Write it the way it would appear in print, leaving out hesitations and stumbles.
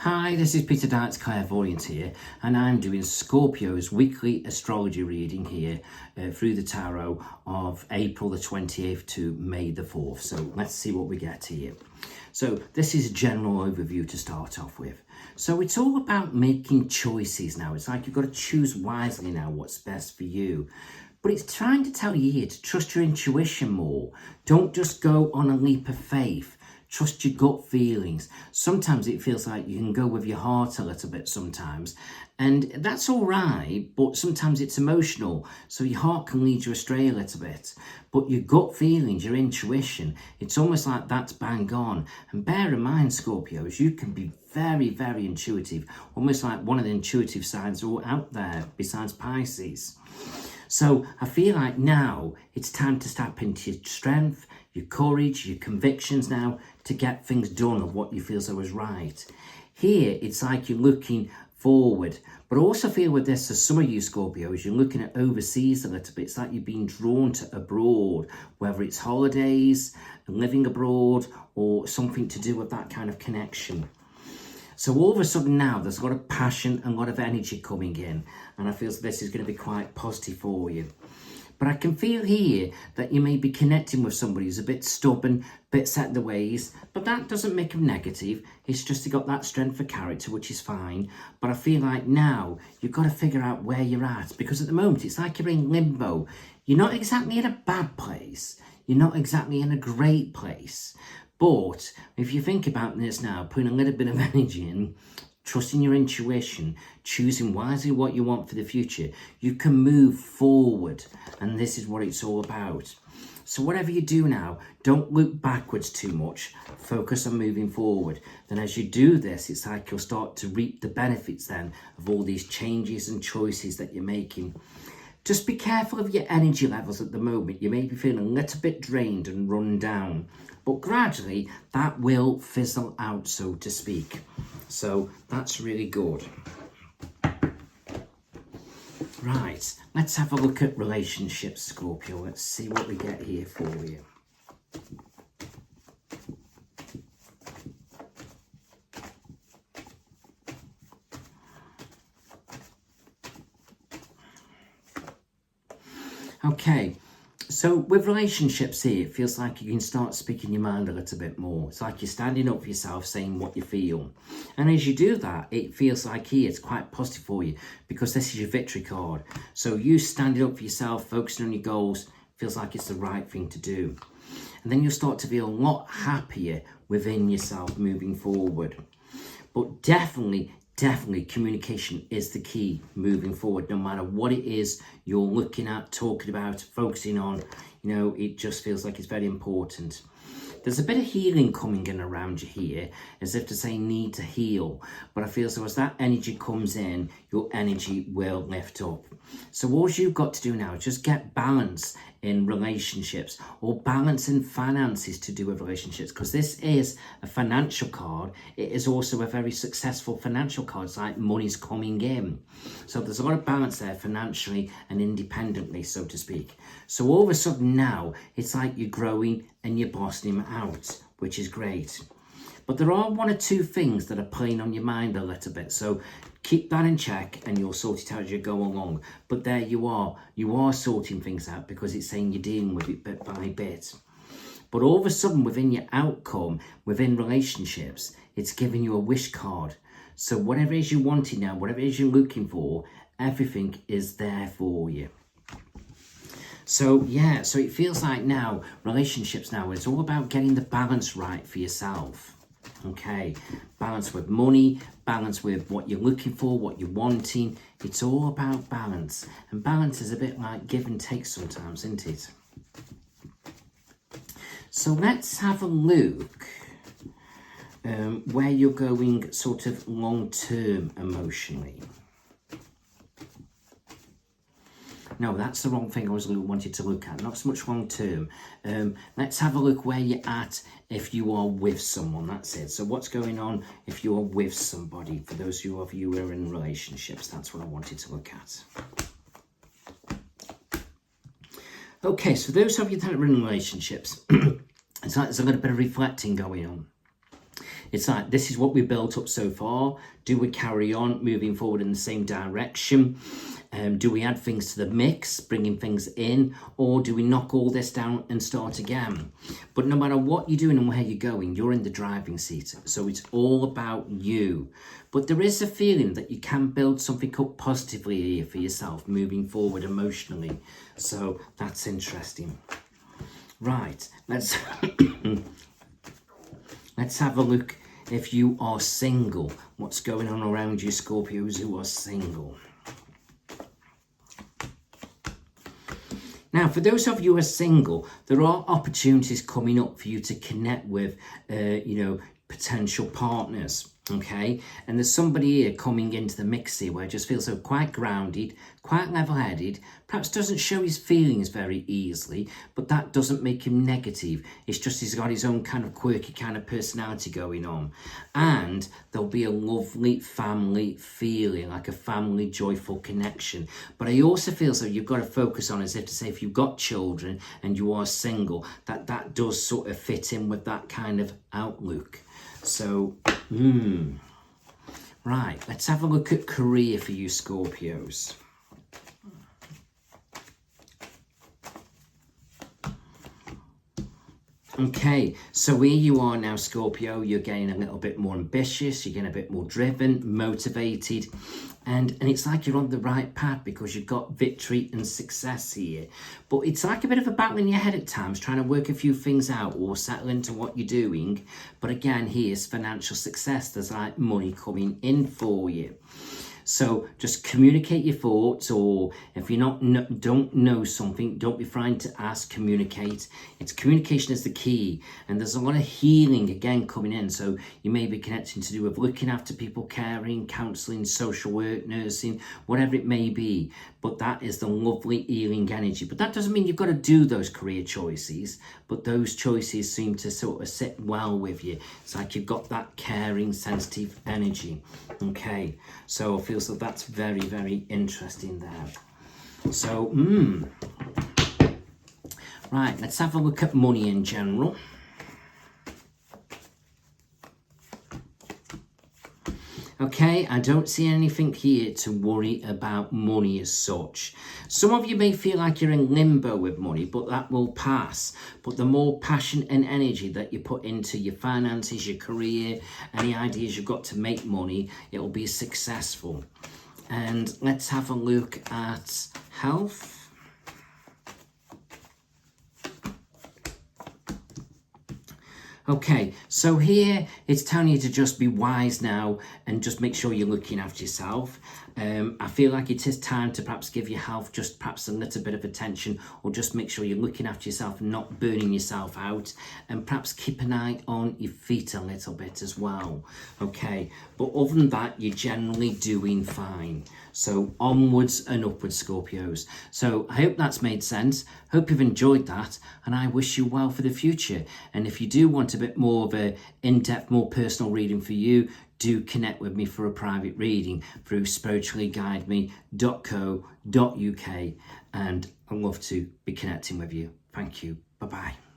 Hi, this is Peter Dart's Clairvoyant here, and I'm doing Scorpio's weekly astrology reading here through the tarot of April the 28th to May the 4th. So let's see what we get here. So this is a general overview to start off with. So it's all about making choices now. It's like you've got to choose wisely now what's best for you. But it's trying to tell you here to trust your intuition more. Don't just go on a leap of faith. Trust your gut feelings. Sometimes it feels like you can go with your heart a little bit sometimes. And that's all right, but sometimes it's emotional. So your heart can lead you astray a little bit. But your gut feelings, your intuition, it's almost like that's bang on. And bear in mind, Scorpios, you can be very, very intuitive. Almost like one of the intuitive sides all out there besides Pisces. So I feel like now it's time to step into your strength, your courage, your convictions now to get things done of what you feel so is right. Here, it's like you're looking forward, but I also feel with this, as some of you Scorpios, you're looking at overseas a little bit. It's like you're being drawn to abroad, whether it's holidays, living abroad, or something to do with that kind of connection. So all of a sudden now, there's a lot of passion and a lot of energy coming in. And I feel this is going to be quite positive for you. But I can feel here that you may be connecting with somebody who's a bit stubborn, a bit set in their ways. But that doesn't make them negative. It's just they got that strength of character, which is fine. But I feel like now you've got to figure out where you're at. Because at the moment, it's like you're in limbo. You're not exactly in a bad place. You're not exactly in a great place. But if you think about this now, putting a little bit of energy in, trusting your intuition, choosing wisely what you want for the future, you can move forward. And this is what it's all about. So whatever you do now, don't look backwards too much. Focus on moving forward. Then as you do this, it's like you'll start to reap the benefits then of all these changes and choices that you're making. Just be careful of your energy levels at the moment. You may be feeling a little bit drained and run down. But gradually, that will fizzle out, so to speak. So that's really good. Right, let's have a look at relationships, Scorpio. Let's see what we get here for you. Okay, so with relationships here, it feels like you can start speaking your mind a little bit more. It's like you're standing up for yourself, saying what you feel. And as you do that, it feels like here it's quite positive for you because this is your victory card. So you standing up for yourself, focusing on your goals, feels like it's the right thing to do. And then you'll start to feel a lot happier within yourself moving forward. But definitely communication is the key moving forward. No matter what it is you're looking at, talking about, focusing on, it just feels like it's very important. There's a bit of healing coming in around you here, as if to say need to heal. But I feel so as that energy comes in, your energy will lift up. So all you've got to do now is just get balance in relationships or balance in finances to do with relationships, because this is a financial card. It is also a very successful financial card. It's like money's coming in. So there's a lot of balance there financially and independently, so to speak. So all of a sudden now, it's like you're growing and you're blossoming out, which is great. But there are one or two things that are playing on your mind a little bit. So keep that in check and you'll sort it out as you go along. But there you are sorting things out because it's saying you're dealing with it bit by bit. But all of a sudden within your outcome, within relationships, it's giving you a wish card. So whatever it is you're wanting now, whatever it is you're looking for, everything is there for you. So yeah, so it feels like now, relationships now, it's all about getting the balance right for yourself. Okay, balance with money, balance with what you're looking for, what you're wanting. It's all about balance. And balance is a bit like give and take sometimes, isn't it? So let's have a look where you're going sort of long-term emotionally. No, that's the wrong thing I was wanted to look at. Not so much long term. Let's have a look where you're at if you are with someone. That's it. So what's going on if you are with somebody? For those of you who are in relationships, that's what I wanted to look at. Okay, so those of you that are in relationships, it's like there's a little bit of reflecting going on. It's like, this is what we built up so far. Do we carry on moving forward in the same direction? Do we add things to the mix, bringing things in, or do we knock all this down and start again? But no matter what you're doing and where you're going, you're in the driving seat. So it's all about you. But there is a feeling that you can build something up positively here for yourself, moving forward emotionally. So that's interesting. Right, let's have a look if you are single. What's going on around you, Scorpios who are single? Now, for those of you who are single, there are opportunities coming up for you to connect with, potential partners, okay? And there's somebody here coming into the mix here where I just feel so quite grounded, quite level-headed, perhaps doesn't show his feelings very easily, but that doesn't make him negative. It's just he's got his own kind of quirky kind of personality going on. And there'll be a lovely family feeling, like a family joyful connection. But I also feel so you've got to focus on, as if to say, if you've got children and you are single, that does sort of fit in with that kind of outlook. So, right, let's have a look at career for you, Scorpios. Okay, so here you are now, Scorpio. You're getting a little bit more ambitious, you're getting a bit more driven, motivated, and it's like you're on the right path because you've got victory and success here. But it's like a bit of a battle in your head at times, trying to work a few things out or settle into what you're doing. But again, here's financial success. There's like money coming in for you. So just communicate your thoughts, or if you're don't know something, don't be frightened to ask, communicate. Communication is the key, and there's a lot of healing again coming in. So you may be connecting to do with looking after people, caring, counselling, social work, nursing, whatever it may be. But that is the lovely healing energy. But that doesn't mean you've got to do those career choices, but those choices seem to sort of sit well with you. It's like you've got that caring, sensitive energy. Okay, so I feel so that's very, very interesting there. So, right, let's have a look at money in general. Okay, I don't see anything here to worry about money as such. Some of you may feel like you're in limbo with money, but that will pass. But the more passion and energy that you put into your finances, your career, any ideas you've got to make money, it'll be successful. And let's have a look at health. Okay, so here it's telling you to just be wise now and just make sure you're looking after yourself. I feel like it is time to perhaps give your health just perhaps a little bit of attention, or just make sure you're looking after yourself and not burning yourself out, and perhaps keep an eye on your feet a little bit as well. Okay, but other than that, you're generally doing fine. So onwards and upwards, Scorpios. So I hope that's made sense. Hope you've enjoyed that, and I wish you well for the future. And if you do want a bit more of a in-depth, more personal reading for you, do connect with me for a private reading through spirituallyguideme.co.uk, and I'd love to be connecting with you. Thank you. Bye-bye.